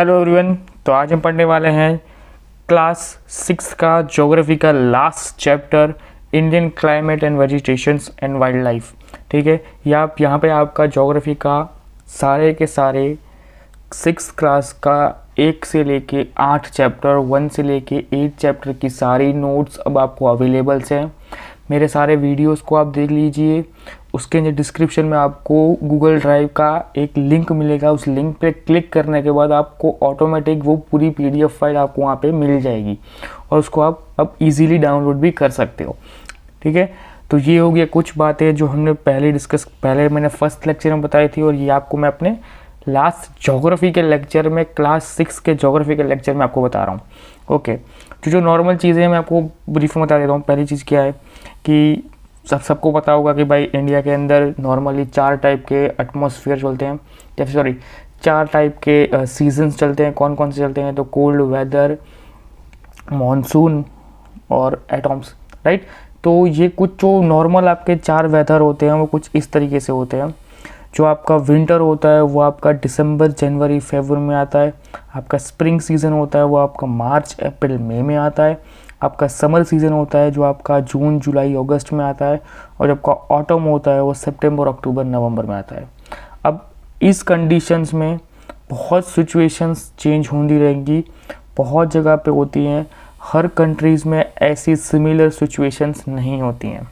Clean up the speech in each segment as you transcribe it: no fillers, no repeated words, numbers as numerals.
Hello everyone. तो आज हम पढ़ने वाले हैं क्लास 6 का ज्योग्राफी का last chapter, Indian climate and vegetations and wild life. ठीक है, यहाँ पे आपका ज्योग्राफी का सारे के सारे 6 क्लास का 1 से लेके 8 चैप्टर, 1 से लेके 8 चैप्टर की सारी नोट्स अब आपको अवेलेबल्स हैं। मेरे सारे वीडियोस को आप देख लीजिए। उसके डिस्क्रिप्शन में आपको गूगल ड्राइव का एक लिंक मिलेगा। उस लिंक पे क्लिक करने के बाद आपको ऑटोमेटिक वो पूरी पीडीएफ फाइल आपको वहाँ पे मिल जाएगी और उसको आप अब इजीली डाउनलोड भी कर सकते हो। ठीक है, तो ये हो गया कुछ बातें जो हमने पहले मैंने फर्स्ट लेक्चर में बताई थी, और ये आपको मैं अपने लास्ट ज्योग्राफी के लेक्चर में, क्लास 6 के ज्योग्राफी के लेक्चर में आपको बता रहा हूँ। ओके, तो जो नॉर्मल चीज़ें मैं आपको ब्रीफ में बता देता हूँ। पहली चीज़ क्या है कि सबको पता होगा कि भाई इंडिया के अंदर नॉर्मली 4 टाइप के एटमॉस्फेयर चलते हैं, या सॉरी 4 टाइप के सीजन्स चलते हैं। कौन कौन से चलते हैं? तो कोल्ड वेदर, मॉनसून और एटम्स, राइट। तो ये कुछ जो नॉर्मल आपके 4 वेदर होते हैं वो कुछ इस तरीके से होते हैं। जो आपका विंटर होता है वो आपका दिसंबर, जनवरी, फरवरी में आता है। आपका स्प्रिंग सीज़न होता है वो आपका मार्च, अप्रैल, मई में आता है। आपका समर सीज़न होता है जो आपका जून, जुलाई, अगस्त में आता है। और जब आपका ऑटम होता है वो सितंबर, अक्टूबर, नवंबर में आता है। अब इस कंडीशंस में बहुत सिचुएशंस चेंज होती रहेंगी, बहुत जगह पे होती हैं। हर कंट्रीज़ में ऐसी सिमिलर सिचुएशंस नहीं होती हैं।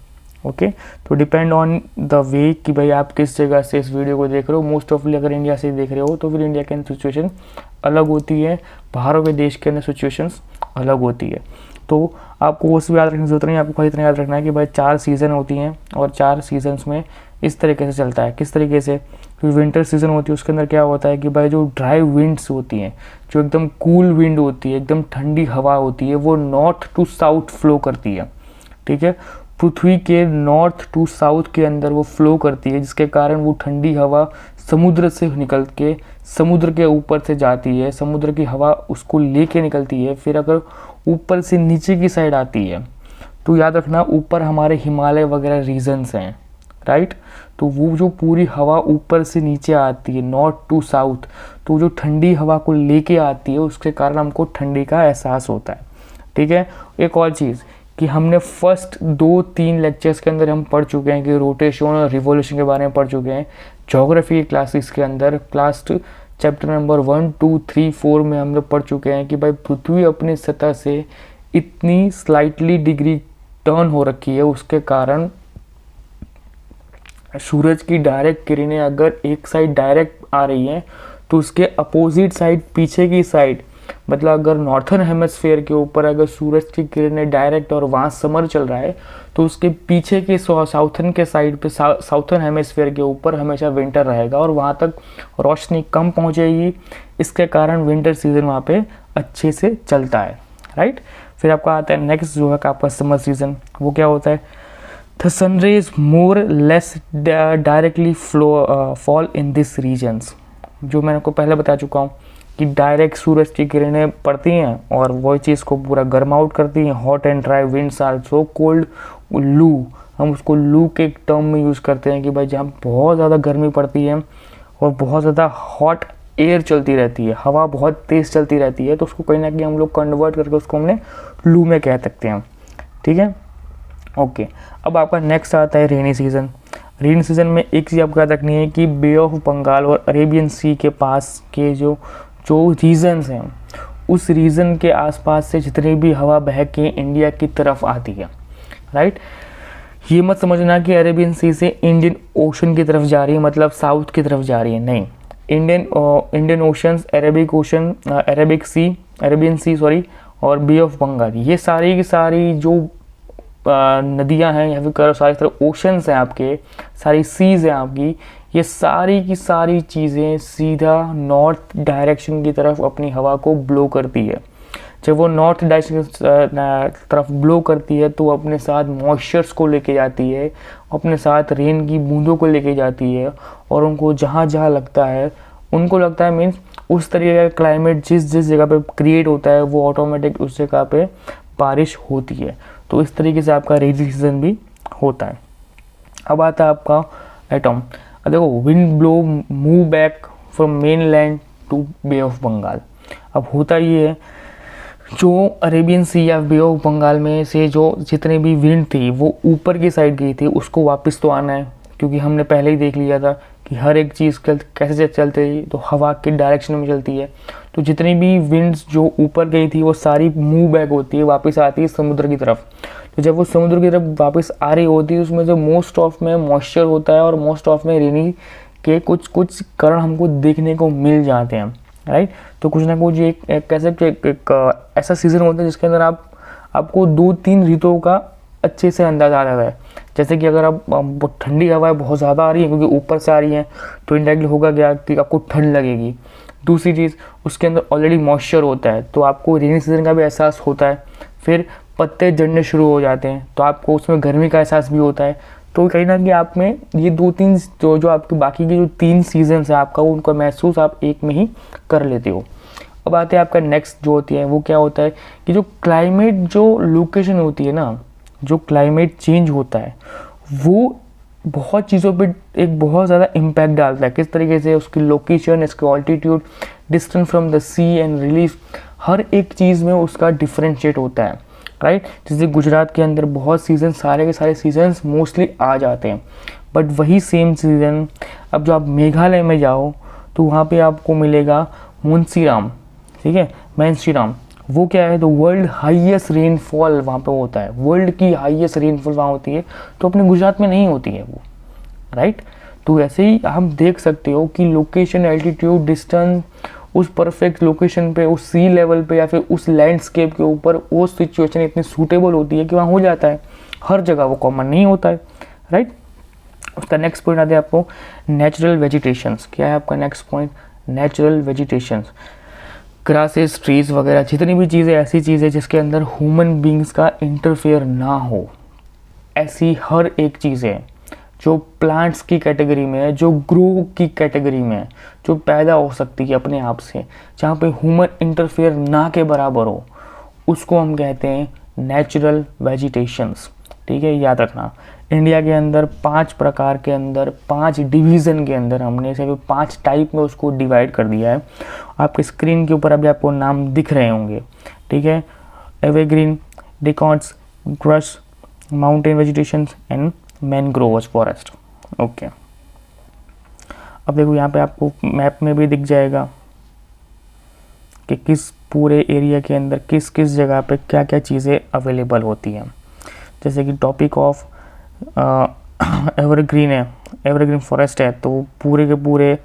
ओके, तो डिपेंड ऑन द वे कि भाई आप किस जगह से इस वीडियो को देख रहे हो। मोस्ट ऑफली अगर इंडिया से देख रहे हो तो फिर इंडिया के अंदर सिचुएशन अलग होती है, बाहरों के देश के अंदर सिचुएशंस अलग होती है। तो आपको वो सब याद रखने की जरूरत नहीं है। आपको खाली इतना याद रखना है कि भाई 4 सीज़न होती हैं और 4 सीजन्स में इस तरीके से चलता है। किस तरीके से? तो विंटर सीज़न होती है, उसके अंदर क्या होता है कि भाई जो ड्राई विंड्स होती हैं, जो एकदम कूल विंड होती है, एकदम ठंडी हवा होती है, वो नॉर्थ टू साउथ फ्लो करती है। ठीक है, पृथ्वी के नॉर्थ टू साउथ के अंदर वो फ्लो करती है, जिसके कारण वो ठंडी हवा समुद्र से निकल के समुद्र के ऊपर से जाती है। समुद्र की हवा उसको लेके निकलती है। फिर अगर ऊपर से नीचे की साइड आती है तो याद रखना ऊपर हमारे हिमालय वगैरह रीजन्स हैं, राइट। तो वो जो पूरी हवा ऊपर से नीचे आती है नॉर्थ टू साउथ, तो जो ठंडी हवा को लेके आती है उसके कारण हमको ठंडी का एहसास होता है। ठीक है, एक और चीज़ कि हमने फर्स्ट 2-3 लेक्चर्स के अंदर हम पढ़ चुके हैं कि रोटेशन और रिवोल्यूशन के बारे में पढ़ चुके हैं। ज्योग्राफी की क्लासेस के अंदर क्लास चैप्टर नंबर 1, 2, 3, 4 में हम लोग पढ़ चुके हैं कि भाई पृथ्वी अपनी सतह से इतनी स्लाइटली डिग्री टर्न हो रखी है, उसके कारण सूरज की डायरेक्ट किरणें अगर एक साइड डायरेक्ट आ रही हैं तो उसके अपोजिट साइड, पीछे की साइड, मतलब अगर नॉर्थन हेमिस्फीयर के ऊपर अगर सूरज की किरणें डायरेक्ट और वहाँ समर चल रहा है तो उसके पीछे के साउथर्न के साइड पे, साउथर्न हेमिस्फीयर के ऊपर हमेशा विंटर रहेगा और वहाँ तक रोशनी कम पहुँचेगी। इसके कारण विंटर सीजन वहाँ पे अच्छे से चलता है, राइट। फिर आपका आता है नेक्स्ट जो है आपका समर सीजन। वो क्या होता है? The sun rays more less directly fall in this regions. जो मैंने आपको पहले बता चुका हूँ कि डायरेक्ट सूरज की किरणें पड़ती हैं और वो चीज़ को पूरा गर्म आउट करती हैं। Hot and dry winds are so cold. लू, हम उसको लू के टर्म में यूज़ करते हैं कि भाई जहाँ बहुत ज़्यादा गर्मी पड़ती है और बहुत ज़्यादा हॉट एयर चलती रहती है, हवा बहुत तेज़ चलती रहती है, तो उसको कहीं ना कहीं हम लोग कन्वर्ट करके उसको हमने लू में कह सकते हैं। ठीक है, ओके। अब आपका नेक्स्ट आता है रेनी सीज़न। रेनी सीज़न में एक चीज़ आपको याद रखनी है कि बे ऑफ बंगाल और अरेबियन सी के पास के जो रीजन्स हैं, उस रीजन के आसपास से जितनी भी हवा बह के इंडिया की तरफ आती है, राइट। ये मत समझना कि अरेबियन सी से इंडियन ओशन की तरफ जा रही है, मतलब साउथ की तरफ जा रही है, नहीं। इंडियन ओशंस, अरेबियन सी सॉरी, और बे ऑफ बंगाल, ये सारी की सारी जो नदियां हैं या फिर सारी तरह ओशंस हैं आपके, सारी सीज़ हैं आपकी, ये सारी की सारी चीज़ें सीधा नॉर्थ डायरेक्शन की तरफ अपनी हवा को ब्लो करती है। जब वो नॉर्थ डायरेक्शन की तरफ ब्लो करती है तो अपने साथ मॉइस्चर्स को लेके जाती है, अपने साथ रेन की बूंदों को लेके जाती है, और उनको जहाँ जहाँ लगता है, उनको लगता है मीन्स उस तरीके का क्लाइमेट जिस जगह पे क्रिएट होता है वो ऑटोमेटिक उस जगह पे बारिश होती है। तो इस तरीके से आपका रेनी सीजन भी होता है। अब आता है आपका एटम। देखो, wind blow move back from mainland to Bay of Bengal. अब होता ये है, जो अरेबियन सी या बे ऑफ बंगाल में से जो जितने भी विंड थी वो ऊपर की साइड गई थी, उसको वापस तो आना है, क्योंकि हमने पहले ही देख लिया था कि हर एक चीज़ कैसे चलती है, तो हवा की डायरेक्शन में चलती है। तो जितनी भी विंड्स जो ऊपर गई थी वो सारी मूव बैक होती है, वापस आती है समुद्र की तरफ। तो जब वो समुद्र की तरफ वापस आ रही होती है, उसमें जो मोस्ट ऑफ में मॉइस्चर होता है और मोस्ट ऑफ में रेनी के कुछ कुछ कारण हमको देखने को मिल जाते हैं, राइट। तो कुछ ना कुछ एक कह सकते एक ऐसा सीज़न होता है जिसके अंदर आपको 2-3 ऋतुओं का अच्छे से अंदाज़ा आ जाता है। जैसे कि अगर आप ठंडी हवाएं बहुत ज़्यादा आ रही है क्योंकि ऊपर से आ रही हैं, तो इनडायरेक्टली होगा क्या कि आपको ठंड लगेगी। दूसरी चीज़, उसके अंदर ऑलरेडी मॉइस्चर होता है, तो आपको रेनी सीजन का भी एहसास होता है। फिर पत्ते झड़ने शुरू हो जाते हैं, तो आपको उसमें गर्मी का एहसास भी होता है। तो कहीं ना कहीं आप में ये 2-3 जो आपके बाकी के जो 3 सीजन है आपका, उनका महसूस आप एक में ही कर लेते हो। अब आते हैं आपका नेक्स्ट जो होती है वो क्या होता है कि जो क्लाइमेट जो लोकेशन होती है ना, जो क्लाइमेट चेंज होता है वो बहुत चीज़ों पे एक बहुत ज़्यादा इम्पैक्ट डालता है। किस तरीके से, उसकी लोकेशन, इसकी altitude, distance from the sea and relief, हर एक चीज़ में उसका डिफरेंशिएट होता है, राइट। जैसे गुजरात के अंदर बहुत सीज़न, सारे के सारे सीजन्स मोस्टली आ जाते हैं, बट वही सेम सीज़न अब जो आप मेघालय में जाओ तो वहाँ पे आपको मिलेगा मुंशीराम, ठीक है, मैनसीराम। वो क्या है, तो वर्ल्ड हाईएस्ट रेनफॉल वहाँ पे होता है, वर्ल्ड की हाईएस्ट रेनफॉल वहाँ होती है, तो अपने गुजरात में नहीं होती है वो, राइट। तो ऐसे ही हम देख सकते हो कि लोकेशन, एल्टीट्यूड, डिस्टेंस, उस परफेक्ट लोकेशन पे, उस सी लेवल पे या फिर उस लैंडस्केप के ऊपर वो सिचुएशन इतनी सूटेबल होती है कि वहाँ हो जाता है। हर जगह वो कॉमन नहीं होता है, राइट। उसका नेक्स्ट पॉइंट आते हैं आपको नेचुरल वेजिटेशंस। क्या है आपका next point, natural vegetations. Grasses, trees वगैरह जितनी भी चीज़ें, ऐसी चीज़ें जिसके अंदर ह्यूमन बींग्स का इंटरफेयर ना हो, ऐसी हर एक चीज़ें जो प्लांट्स की कैटेगरी में है, जो ग्रो की कैटेगरी में है, जो पैदा हो सकती है अपने आप से, जहाँ पे ह्यूमन इंटरफेयर ना के बराबर हो, उसको हम कहते हैं नेचुरल वेजिटेशंस, ठीक है। याद रखना, इंडिया के अंदर 5 प्रकार के अंदर, 5 डिवीज़न के अंदर हमने इसे 5 टाइप में उसको डिवाइड कर दिया है। आपके स्क्रीन के ऊपर अभी आपको नाम दिख रहे होंगे, ठीक है। Evergreen, dicots, grass, mountain vegetations and mangrove forest, okay. अब देखो यहाँ पे आपको मैप में भी दिख जाएगा कि किस पूरे एरिया के अंदर किस किस जगह पे क्या क्या चीज़ें अवेलेबल होती हैं। जैसे कि टॉपिक ऑफ एवरग्रीन है, एवरग्रीन फॉरेस्ट है, तो पूरे के पूरे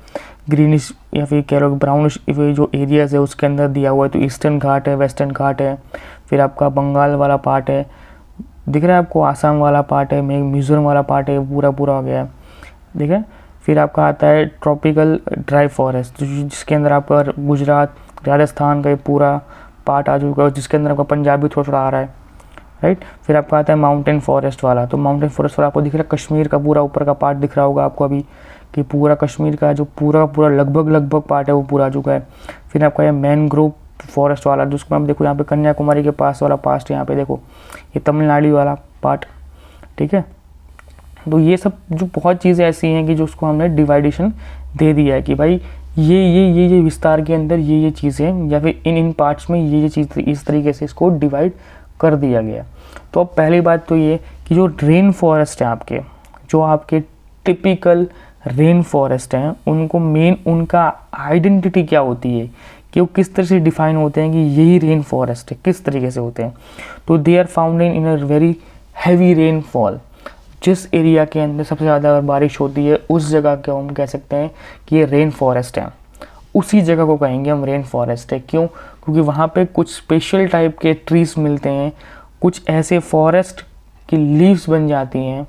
ग्रीनिश या फिर कह लो ब्राउनिश जो एरियाज़ है उसके अंदर दिया हुआ है। तो ईस्टर्न घाट है, वेस्टर्न घाट है, फिर आपका बंगाल वाला पार्ट है, दिख रहा है आपको, आसाम वाला पार्ट है, मिज़ोरम वाला पार्ट है, पूरा पूरा हो गया है, ठीक है। फिर आपका आता है ट्रॉपिकल ड्राई फॉरेस्ट, जिसके अंदर आपका गुजरात, राजस्थान का पूरा पार्ट आ चुका है, जिसके अंदर आपका पंजाब भी थोड़ा थोड़ा आ रहा है, राइट। फिर आपका आता है माउंटेन फॉरेस्ट वाला, तो माउंटेन फॉरेस्ट वाला आपको दिख रहा है कश्मीर का पूरा ऊपर का पार्ट दिख रहा होगा आपको अभी, कि पूरा कश्मीर का जो पूरा लगभग पार्ट है वो पूरा आ चुका है। फिर आपका ये मैनग्रोव फॉरेस्ट वाला, जिसको आप देखो यहाँ पे कन्याकुमारी के पास वाला पार्ट, यहाँ पे देखो ये तमिलनाडु वाला पार्ट, ठीक है। तो ये सब जो बहुत चीज़ें ऐसी हैं कि जो उसको हमने डिवाइडेशन दे दिया है कि भाई ये विस्तार के अंदर ये चीज़ें, या फिर इन पार्ट्स में ये चीज़, इस तरीके से इसको डिवाइड कर दिया गया। तो अब पहली बात तो ये कि जो रेन फॉरेस्ट है आपके, जो आपके टिपिकल रेन फॉरेस्ट हैं, उनको मेन उनका आइडेंटिटी क्या होती है कि वो किस तरह से डिफाइन होते हैं कि यही रेन फॉरेस्ट है, किस तरीके से होते हैं। तो they are found in a very heavy rainfall, जिस एरिया के अंदर सबसे ज़्यादा बारिश होती है उस जगह को हम कह सकते हैं कि ये रेन फॉरेस्ट है, उसी जगह को कहेंगे हम रेन फॉरेस्ट है। क्यों? क्योंकि वहाँ पे कुछ स्पेशल टाइप के ट्रीज मिलते हैं, कुछ ऐसे फॉरेस्ट की लीव्स बन जाती हैं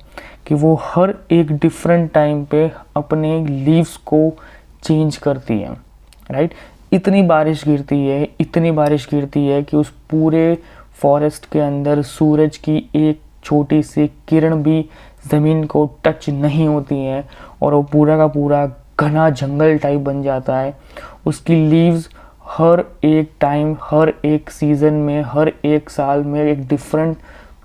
कि वो हर एक डिफरेंट टाइम पे अपने लीव्स को चेंज करती हैं, राइट। इतनी बारिश गिरती है कि उस पूरे फॉरेस्ट के अंदर सूरज की एक छोटी सी किरण भी ज़मीन को टच नहीं होती है, और वो पूरा का पूरा घना जंगल टाइप बन जाता है। उसकी लीव्स हर एक टाइम, हर एक सीज़न में, हर एक साल में एक डिफरेंट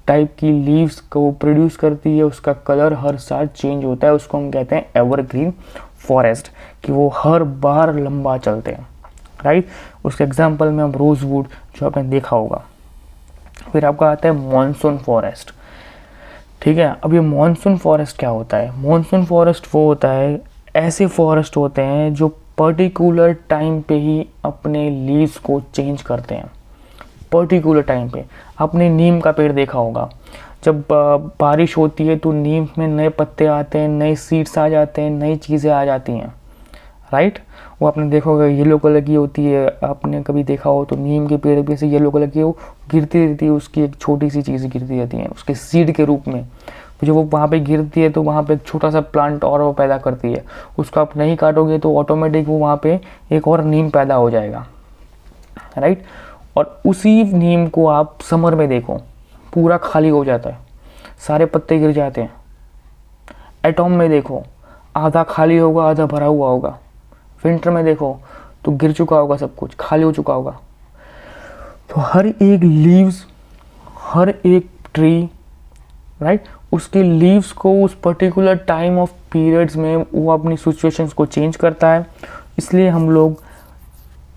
टाइप की लीव्स को प्रोड्यूस करती है। उसका कलर हर साल चेंज होता है। उसको हम कहते हैं एवरग्रीन फॉरेस्ट, कि वो हर बार लंबा चलते हैं, राइट। उसके एग्जाम्पल में हम रोजवुड जो आपने देखा होगा। फिर आपका आता है मॉनसून फॉरेस्ट, ठीक है। अब ये मॉनसून फॉरेस्ट क्या होता है? मॉनसून फॉरेस्ट वो होता है, ऐसे फॉरेस्ट होते हैं जो पर्टिकुलर टाइम पे ही अपने लीव्स को चेंज करते हैं। पर्टिकुलर टाइम पे आपने नीम का पेड़ देखा होगा, जब बारिश होती है तो नीम में नए पत्ते आते हैं, नए सीड्स आ जाते हैं, नई चीज़ें आ जाती हैं, राइट। वो आपने देखा होगा येलो कलर की होती है, आपने कभी देखा हो तो नीम के पेड़ पे से येलो कलर की वो गिरती रहती है, उसकी एक छोटी सी चीज़ गिरती रहती है उसके सीड के रूप में। तो जब वो वहाँ पे गिरती है तो वहाँ पे एक छोटा सा प्लांट और वो पैदा करती है, उसको आप नहीं काटोगे तो ऑटोमेटिक वो वहाँ पे एक और नीम पैदा हो जाएगा, राइट। और उसी नीम को आप समर में देखो, पूरा खाली हो जाता है, सारे पत्ते गिर जाते हैं। एटॉम में देखो, आधा खाली होगा आधा भरा हुआ होगा। विंटर में देखो तो गिर चुका होगा, सब कुछ खाली हो चुका होगा। तो हर एक लीव्स, हर एक ट्री, राइट, उसके लीव्स को उस पर्टिकुलर टाइम ऑफ पीरियड्स में वो अपनी सिचुएशंस को चेंज करता है। इसलिए हम लोग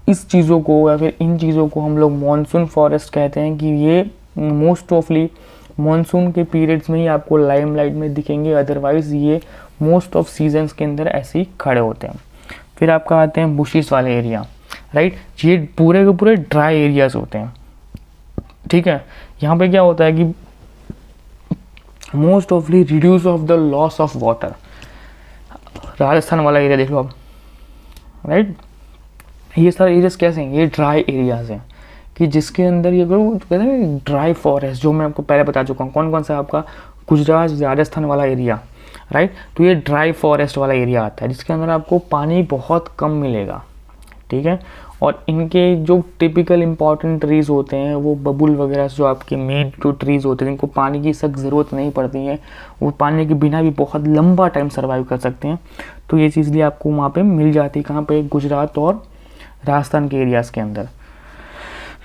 इस चीज़ों को या फिर इन चीज़ों को हम लोग मॉनसून फॉरेस्ट कहते हैं कि ये मोस्ट ऑफली मॉनसून के पीरियड्स में ही आपको लाइमलाइट में दिखेंगे, अदरवाइज ये मोस्ट ऑफ सीजन्स के अंदर ऐसे ही खड़े होते हैं। फिर आपका आते हैं बुशिस वाले एरिया, राइट। ये पूरे के पूरे ड्राई एरियाज होते हैं, ठीक है। यहाँ पे क्या होता है कि most ऑफली reduce of the loss of water. Rajasthan वाला एरिया देख लो आप, राइट। ये सारे एरियाज कैसे हैं? ये ड्राई एरियाज हैं कि जिसके अंदर ये कहते हैं ड्राई फॉरेस्ट, जो मैं आपको पहले बता चुका हूँ। कौन कौन सा? आपका गुजरात राजस्थान वाला एरिया, राइट। तो ये ड्राई फॉरेस्ट वाला एरिया आता है जिसके अंदर आपको पानी बहुत कम मिलेगा, ठीक है। और इनके जो टिपिकल इंपॉर्टेंट ट्रीज़ होते हैं वो बबुल वगैरह, जो आपके मेन जो ट्रीज़ होते हैं जिनको पानी की सख्त ज़रूरत नहीं पड़ती है, वो पानी के बिना भी बहुत लंबा टाइम सर्वाइव कर सकते हैं। तो ये चीज़ भी आपको वहाँ पे मिल जाती है। कहाँ पे? गुजरात और राजस्थान के एरियाज़ के अंदर,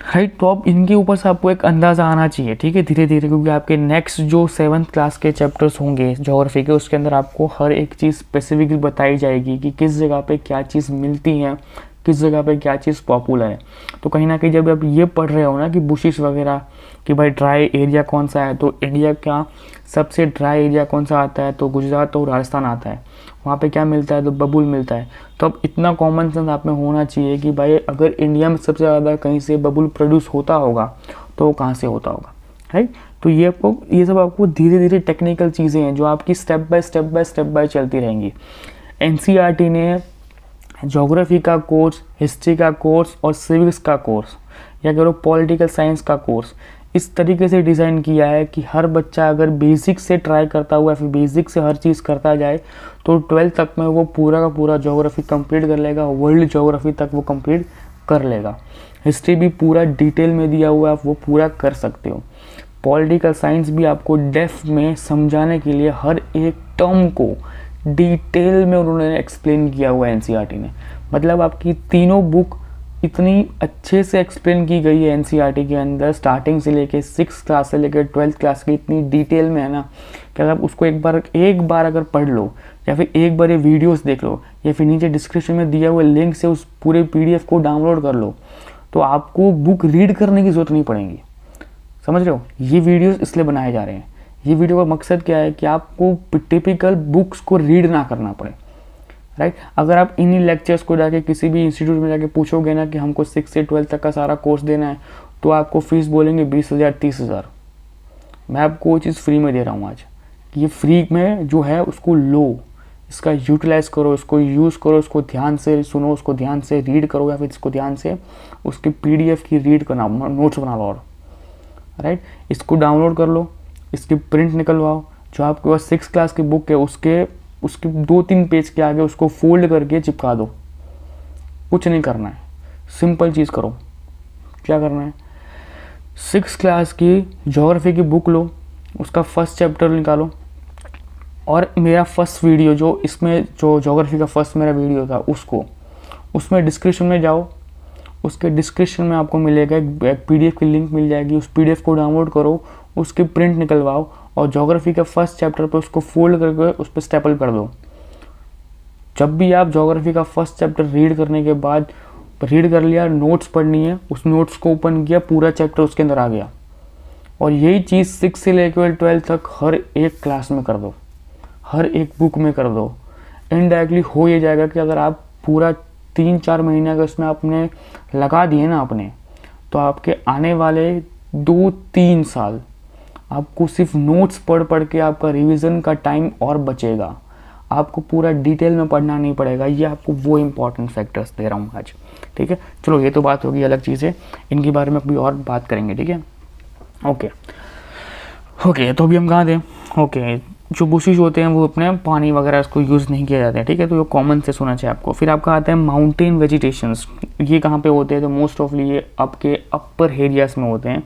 राइट। तो अब इनके ऊपर से आपको एक अंदाज़ा आना चाहिए, ठीक है, धीरे धीरे, क्योंकि आपके नेक्स्ट जो 7th क्लास के चैप्टर्स होंगे ज्योग्राफी के, उसके अंदर आपको हर एक चीज़ स्पेसिफिकली बताई जाएगी कि किस जगह पे क्या चीज़ मिलती है, किस जगह पे क्या चीज़ पॉपुलर है। तो कहीं ना कहीं जब आप ये पढ़ रहे हो ना कि बुशिस वगैरह, कि भाई ड्राई एरिया कौन सा है, तो इंडिया का सबसे ड्राई एरिया कौन सा आता है? तो गुजरात और राजस्थान आता है। वहाँ पे क्या मिलता है? तो बबुल मिलता है। तो अब इतना कॉमन सेंस आप में होना चाहिए कि भाई अगर इंडिया में सबसे ज़्यादा कहीं से बबुल प्रोड्यूस होता होगा तो वो कहाँ से होता होगा, राइट। तो ये सब आपको धीरे धीरे टेक्निकल चीज़ें हैं जो आपकी स्टेप बाय चलती रहेंगी। NCERT ने ज्योग्राफी का कोर्स, हिस्ट्री का कोर्स और सिविक्स का कोर्स, या करो पॉलिटिकल साइंस का कोर्स, इस तरीके से डिज़ाइन किया है कि हर बच्चा अगर बेसिक से ट्राई करता हुआ फिर बेसिक से हर चीज़ करता जाए तो 12th तक में वो पूरा का पूरा ज्योग्राफी कंप्लीट कर लेगा, वर्ल्ड ज्योग्राफी तक वो कंप्लीट कर लेगा। हिस्ट्री भी पूरा डिटेल में दिया हुआ है, आप वो पूरा कर सकते हो। पॉलिटिकल साइंस भी आपको डेप्थ में समझाने के लिए हर एक टर्म को डिटेल में उन्होंने एक्सप्लेन किया हुआ है NCERT ने। मतलब आपकी तीनों बुक इतनी अच्छे से एक्सप्लेन की गई है NCERT के अंदर, स्टार्टिंग से लेके 6th क्लास से लेकर 12th क्लास की, इतनी डिटेल में है ना कि अगर आप उसको एक बार अगर पढ़ लो, या फिर एक बार ये वीडियोस देख लो, या फिर नीचे डिस्क्रिप्शन में दिया हुआ लिंक से उस पूरे PDF को डाउनलोड कर लो, तो आपको बुक रीड करने की ज़रूरत नहीं पड़ेगी। समझ रहे हो? ये वीडियोस इसलिए बनाए जा रहे हैं। ये वीडियो का मकसद क्या है कि आपको टिपिकल बुक्स को रीड ना करना पड़े, राइट। अगर आप इन्हीं लेक्चर्स को जाके किसी भी इंस्टीट्यूट में जाके पूछोगे ना कि हमको 6 से 12 तक का सारा कोर्स देना है, तो आपको फीस बोलेंगे 20,000 30,000। मैं आपको वो चीज़ फ्री में दे रहा हूँ आज, कि ये फ्री में जो है उसको लो, इसका यूटिलाइज़ करो, इसको यूज़ करो, उसको ध्यान से सुनो, उसको ध्यान से रीड करो, या फिर इसको ध्यान से उसकी PDF की रीड करना, नोट्स बना लो, और राइट, इसको डाउनलोड कर लो, इसकी प्रिंट निकलवाओ। जो आपके पास 6th क्लास की बुक है उसके 2-3 पेज के आगे उसको फोल्ड करके चिपका दो। कुछ नहीं करना है, सिंपल चीज़ करो। क्या करना है? 6th क्लास की ज्योग्राफी की बुक लो, उसका फर्स्ट चैप्टर निकालो, और मेरा फर्स्ट वीडियो जो इसमें जो ज्योग्राफी का फर्स्ट मेरा वीडियो था उसमें डिस्क्रिप्शन में जाओ, उसके डिस्क्रिप्शन में आपको मिलेगा एक PDF की लिंक मिल जाएगी, उस PDF को डाउनलोड करो, उसकी प्रिंट निकलवाओ, और ज्योग्राफी का फर्स्ट चैप्टर पर उसको फोल्ड करके उस पर स्टेपल कर दो। जब भी आप ज्योग्राफी का फर्स्ट चैप्टर रीड करने के बाद रीड कर लिया, नोट्स पढ़नी है, उस नोट्स को ओपन किया, पूरा चैप्टर उसके अंदर आ गया। और यही चीज़ 6 से लेकर 12 तक हर एक क्लास में कर दो, हर एक बुक में कर दो। इनडायरेक्टली हो ये जाएगा कि अगर आप पूरा 3-4 महीने अगर उसमें आपने लगा दिए ना अपने, तो आपके आने वाले 2-3 साल आपको सिर्फ नोट्स पढ़ पढ़ के आपका रिवीजन का टाइम और बचेगा। आपको पूरा डिटेल में पढ़ना नहीं पड़ेगा। ये आपको वो इंपॉर्टेंट फैक्टर्स दे रहा हूँ आज, ठीक है। चलो ये तो बात होगी, अलग चीज़ें इनके बारे में अभी और बात करेंगे, ठीक है। ओके, तो अभी हम कहाँ थे? ओके, जो बुशेस होते हैं वो अपने पानी वगैरह उसको यूज़ नहीं किया जाता है, ठीक है। तो ये कॉमन से सुना चाहिए आपको। फिर आपका आता है माउंटेन वेजिटेशंस। ये कहाँ पे होते हैं? तो मोस्ट ऑफली ये आपके अपर एरियाज में होते हैं,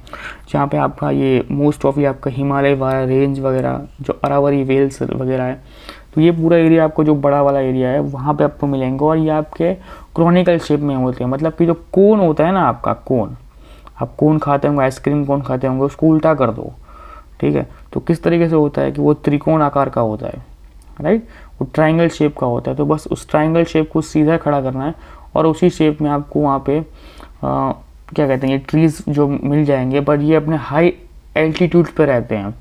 जहाँ पे आपका ये मोस्ट ऑफली आपका हिमालय वाला रेंज वगैरह, जो अरावली वेल्स वगैरह है, तो ये पूरा एरिया आपको जो बड़ा वाला एरिया है वहाँ पे आपको मिलेंगे। और ये आपके क्रॉनिकल शेप में होते हैं, मतलब कि जो कोन होता है ना आपका, कोन, आप कोन खाते होंगे, आइसक्रीम कोन खाते होंगे, उसको उल्टा कर दो, ठीक है। तो किस तरीके से होता है कि वो त्रिकोण आकार का होता है, राइट, वो ट्रायंगल शेप का होता है। तो बस उस ट्रायंगल शेप को सीधा खड़ा करना है और उसी शेप में आपको वहाँ पे क्या कहते हैं, ये ट्रीज़ जो मिल जाएंगे। बट ये अपने हाई एल्टीट्यूड पे रहते हैं,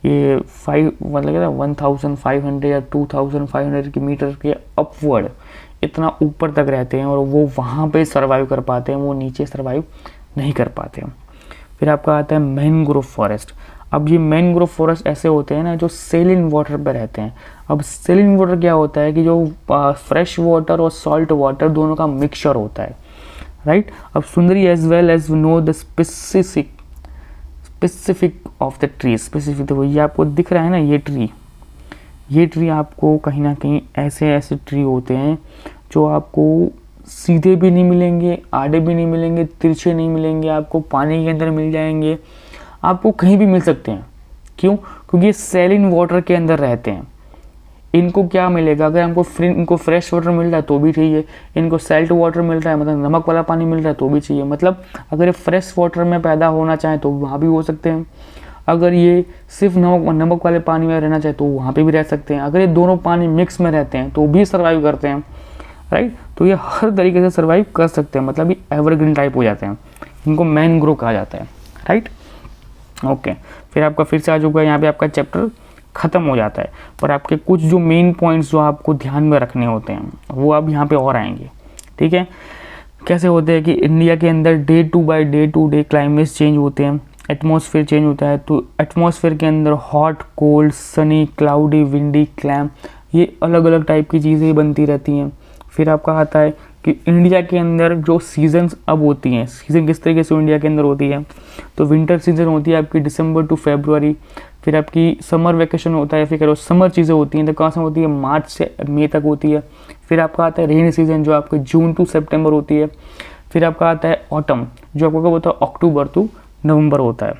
ये 1500 या 2500 की मीटर के अपवर्ड इतना ऊपर तक रहते हैं, और वो वहाँ पे सर्वाइव कर पाते हैं, वो नीचे सर्वाइव नहीं कर पाते हैं। फिर आपका आता है मैनग्रोव फॉरेस्ट। अब ये मैनग्रोव फॉरेस्ट ऐसे होते हैं ना जो सेलिन वाटर पर रहते हैं। अब सेलिन वाटर क्या होता है कि जो फ्रेश वाटर और सॉल्ट वाटर दोनों का मिक्सचर होता है, राइट। अब sundari as well as know the specific of the tree. Specific तो ये आपको दिख रहा है ना, ये ट्री आपको कहीं ना कहीं ऐसे ट्री होते हैं जो आपको सीधे भी नहीं मिलेंगे, आड़े भी नहीं मिलेंगे, तिरछे नहीं मिलेंगे, आपको पानी के अंदर मिल जाएंगे, आपको कहीं भी मिल सकते हैं। क्यों? क्योंकि ये सैलिन वाटर के अंदर रहते हैं। इनको क्या मिलेगा? अगर इनको फ्रेश वाटर मिल रहा है तो भी चाहिए, इनको सैल्ट वाटर मिल रहा है, मतलब नमक वाला पानी मिल रहा है तो भी चाहिए। मतलब अगर ये फ्रेश वाटर में पैदा होना चाहें तो वहाँ भी हो सकते हैं, अगर ये सिर्फ नमक वाले पानी में रहना चाहे तो वहाँ पे भी रह सकते हैं, अगर ये दोनों पानी मिक्स में रहते हैं तो भी सर्वाइव करते हैं, राइट। तो ये हर तरीके से सर्वाइव कर सकते हैं, मतलब ये एवरग्रीन टाइप हो जाते हैं, इनको मैनग्रोव कहा जाता है, राइट। ओके, फिर आपका फिर से आ जाऊँगा, यहाँ पे आपका चैप्टर ख़त्म हो जाता है, पर आपके कुछ जो मेन पॉइंट्स जो आपको ध्यान में रखने होते हैं वो अब यहाँ पे और आएंगे, ठीक है। कैसे होते हैं कि इंडिया के अंदर day to day climate change होते हैं, एटमॉस्फेयर चेंज होता है। तो एटमॉस्फेयर के अंदर hot, cold, sunny, cloudy, windy, calm, ये अलग अलग टाइप की चीज़ें बनती रहती हैं। फिर आपका आता है कि इंडिया के अंदर जो सीजन्स अब होती हैं, सीज़न किस तरीके से इंडिया के अंदर होती है, तो विंटर सीजन होती है आपकी दिसंबर टू फरवरी। फिर आपकी समर वेकेशन होता है, फिर करो समर चीज़ें होती हैं, तो कहाँ से होती है? मार्च से मई तक होती है। फिर आपका आता है रेनी सीजन जो आपके जून टू सितंबर होती है। फिर आपका आता है ऑटम जो आपको कब होता है? अक्टूबर टू नवंबर होता है।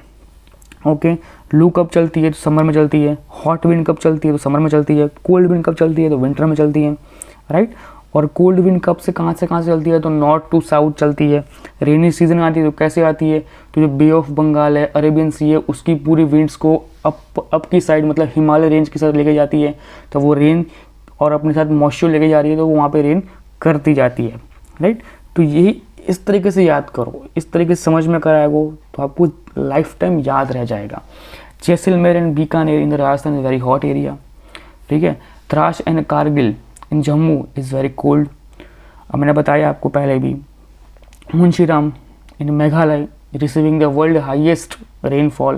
ओके, लू कब चलती है? तो समर में चलती है। हॉट विंड कब चलती है? तो समर में चलती है। कोल्ड विंड कब चलती है? तो विंटर में चलती है, राइट। और कोल्ड विंड कब से कहाँ से चलती है? तो नॉर्थ टू साउथ चलती है। रेनी सीजन आती है तो कैसे आती है? तो जो बे ऑफ बंगाल है, अरेबियन सी है, उसकी पूरी विंड्स को अप की साइड, मतलब हिमालय रेंज की साइड लेके जाती है, तो वो रेन और अपने साथ मॉइस्चर लेके जा रही है, तो वो वहाँ पे रेन करती जाती है, राइट। तो यही इस तरीके से याद करो, इस तरीके से समझ में कराएगो तो आपको लाइफ टाइम याद रह जाएगा। Jaisalmer and Bikaner in the Rajasthan is very hot area, ठीक है। Dras and Kargil in Jammu is very cold. अब मैंने बताया आपको पहले भी। Mawsynram in Meghalaya receiving the world highest rainfall,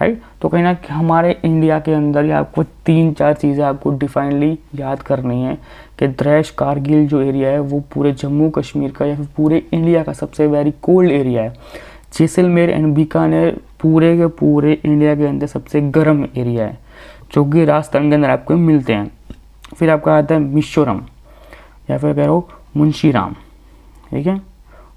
right. तो कहीं ना हमारे इंडिया के अंदर ही आपको 3-4 चीज़ें आपको डिफाइनली याद करनी है कि द्रास कारगिल जो एरिया है वो पूरे जम्मू कश्मीर का या फिर पूरे इंडिया का सबसे वेरी कोल्ड एरिया है। जैसलमेर एंड बीकानेर पूरे के पूरे इंडिया के अंदर सबसे गर्म एरिया है, जो कि राजस्थान के अंदर आपको मिलते हैं। फिर आपका आता है मिजोरम या फिर कह लो मुंशीराम, ठीक है,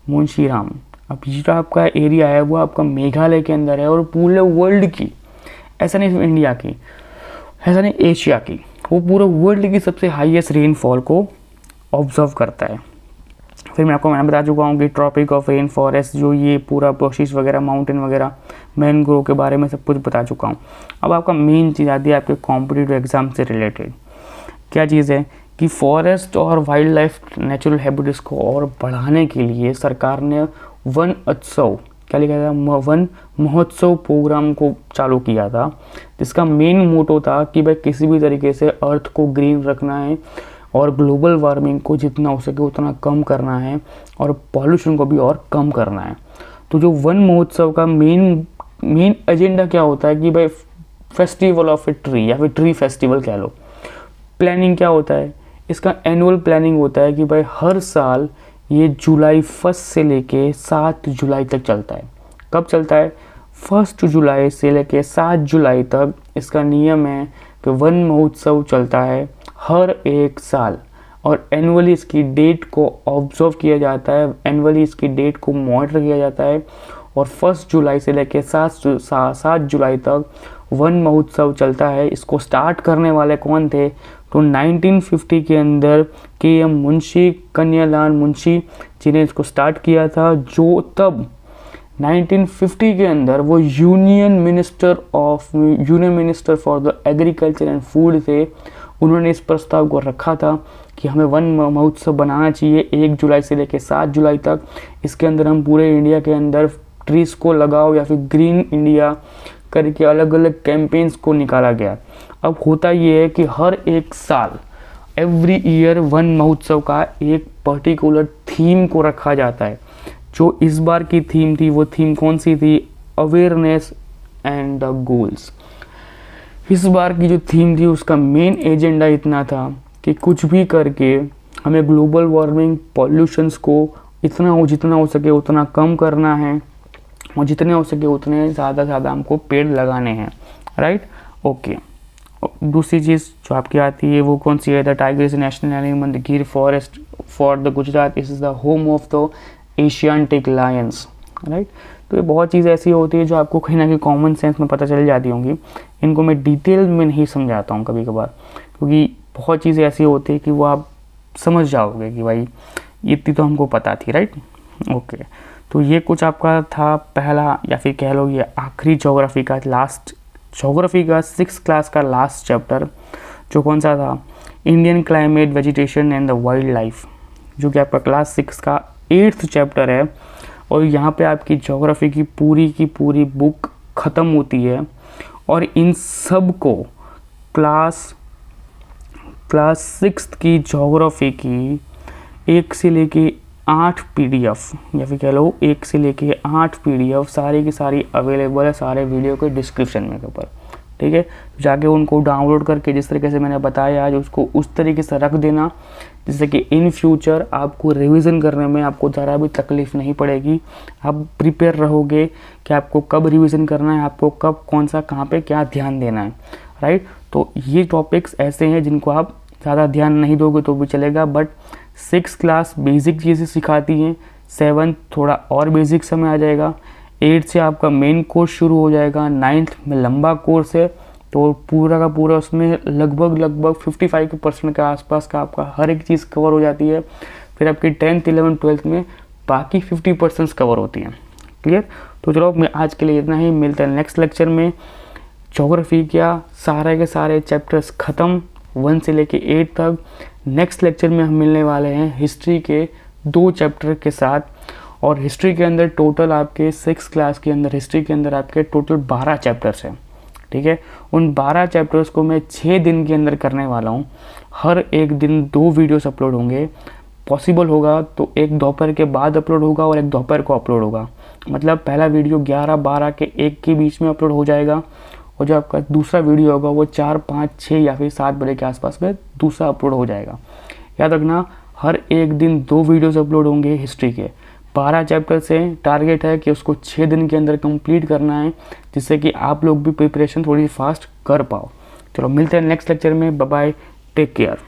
मुंशीराम। अब ये जो आपका एरिया है वो आपका मेघालय के अंदर है और पूरे वर्ल्ड की, ऐसा नहीं इंडिया की, ऐसा नहीं एशिया की, वो पूरे वर्ल्ड की सबसे हाईएस्ट रेनफॉल को ऑब्जर्व करता है। फिर मैंने बता चुका हूँ कि ट्रॉपिक ऑफ रेन फॉरेस्ट, जो ये पूरा प्रोसेस वगैरह, माउंटेन वगैरह, मैनग्रोव के बारे में सब कुछ बता चुका हूँ। अब आपका मेन चीज़ आती है आपके कॉम्पिटिटिव एग्जाम से रिलेटेड। क्या चीज़ है कि फॉरेस्ट और वाइल्ड लाइफ नेचुरल हैबिटेट्स को और बढ़ाने के लिए सरकार ने वन उत्सव, क्या लिखा था, वन महोत्सव प्रोग्राम को चालू किया था, जिसका मेन मोटो था कि भाई किसी भी तरीके से अर्थ को ग्रीन रखना है और ग्लोबल वार्मिंग को जितना हो सके उतना कम करना है और पॉल्यूशन को भी और कम करना है। तो जो वन महोत्सव का मेन एजेंडा क्या होता है कि भाई फेस्टिवल ऑफ ए ट्री या फिर ट्री फेस्टिवल कह लो। प्लानिंग क्या होता है, इसका एनुअल प्लानिंग होता है कि भाई हर साल ये जुलाई 1 से लेके 7 जुलाई तक चलता है। कब चलता है? 1 जुलाई से लेके 7 जुलाई तक इसका नियम है कि वन महोत्सव चलता है हर एक साल, और एनुअली इसकी डेट को ऑब्जर्व किया जाता है, एनुअली इसकी डेट को मॉनिटर किया जाता है, और 1 जुलाई से लेके 7 जुलाई तक वन महोत्सव चलता है। इसको स्टार्ट करने वाले कौन थे? तो 1950 के अंदर के.एम. मुंशी, कन्हैयालाल मुंशी जी ने इसको स्टार्ट किया था, जो तब 1950 के अंदर वो union minister for the agriculture and food थे। उन्होंने इस प्रस्ताव को रखा था कि हमें वन महोत्सव बनाना चाहिए 1 जुलाई से लेकर 7 जुलाई तक। इसके अंदर हम पूरे इंडिया के अंदर ट्रीज को लगाओ या फिर ग्रीन इंडिया करके अलग अलग कैंपेन्स को निकाला गया। अब होता ये है कि हर एक साल एवरी ईयर वन महोत्सव का एक पर्टिकुलर थीम को रखा जाता है। जो इस बार की थीम थी वो थीम कौन सी थी? Awareness and the goals. इस बार की जो थीम थी उसका मेन एजेंडा इतना था कि कुछ भी करके हमें ग्लोबल वार्मिंग पॉल्यूशंस को जितना हो सके उतना कम करना है, और जितने हो सके उतने ज़्यादा से ज़्यादा हमको पेड़ लगाने हैं, राइट। ओके, दूसरी चीज़ जो आपकी आती है वो कौन सी है? The tiger national animal, the Gir forest for the Gujarat is the home of the Asiatic lions, right. तो ये बहुत चीज़ें ऐसी होती है जो आपको कहीं ना कहीं कॉमन सेंस में पता चल जाती होंगी। इनको मैं डिटेल में नहीं समझाता हूँ कभी कभार, क्योंकि बहुत चीज़ें ऐसी होती है कि वो आप समझ जाओगे कि भाई इतनी तो हमको पता थी, राइट। ओके, तो ये कुछ आपका था पहला या फिर कह लो ये आखिरी ज्योग्राफी का 6th क्लास का लास्ट चैप्टर, जो कौन सा था? Indian climate, vegetation and the wild life, जो कि आपका क्लास 6 का 8th चैप्टर है। और यहाँ पे आपकी ज्योग्राफी की पूरी बुक ख़त्म होती है, और इन सब को क्लास 6 की ज्योग्राफी की 1 से लेके 8 PDF या फिर कह लो 1 से लेके 8 PDF सारी की सारी अवेलेबल है सारे वीडियो के डिस्क्रिप्शन में के ऊपर, ठीक है। जाके उनको डाउनलोड करके जिस तरीके से मैंने बताया आज उसको उस तरीके से रख देना, जिससे कि इन फ्यूचर आपको रिवीजन करने में आपको ज़रा भी तकलीफ़ नहीं पड़ेगी। आप प्रिपेयर रहोगे कि आपको कब रिवीजन करना है, आपको कब कौन सा कहाँ पे क्या ध्यान देना है, राइट। तो ये टॉपिक्स ऐसे हैं जिनको आप ज़्यादा ध्यान नहीं दोगे तो भी चलेगा, बट 6th क्लास बेसिक चीज़ें सिखाती हैं, 7th थोड़ा और बेसिक समय आ जाएगा, 8th से आपका मेन कोर्स शुरू हो जाएगा, 9th में लंबा कोर्स है तो पूरा का पूरा उसमें लगभग 55% के आसपास का आपका हर एक चीज़ कवर हो जाती है। फिर आपकी 10th 11th 12th में बाकी 50% कवर होती हैं, क्लियर। तो चलो मैं आज के लिए इतना ही, मिलते हैं नेक्स्ट लेक्चर में। ज्योग्राफी क्या सारे के सारे चैप्टर्स ख़त्म 1 से लेके 8 तक। नेक्स्ट लेक्चर में हम मिलने वाले हैं हिस्ट्री के 2 चैप्टर के साथ, और हिस्ट्री के अंदर टोटल आपके 6th क्लास के अंदर हिस्ट्री के अंदर आपके टोटल 12 चैप्टर्स हैं, ठीक है। उन 12 चैप्टर्स को मैं 6 दिन के अंदर करने वाला हूँ। हर एक दिन 2 वीडियोस अपलोड होंगे, पॉसिबल होगा तो एक दोपहर के बाद अपलोड होगा और एक दोपहर को अपलोड होगा। मतलब पहला वीडियो 11-12 के 1 के बीच में अपलोड हो जाएगा, और जो आपका दूसरा वीडियो होगा वो 4, 5, 6 या फिर 7 बजे के आसपास में दूसरा अपलोड हो जाएगा। याद रखना, हर एक दिन 2 वीडियोस अपलोड होंगे हिस्ट्री के। 12 चैप्टर से टारगेट है कि उसको 6 दिन के अंदर कंप्लीट करना है, जिससे कि आप लोग भी प्रिपरेशन थोड़ी फास्ट कर पाओ। चलो मिलते हैं नेक्स्ट लेक्चर में, बाय बाय, टेक केयर।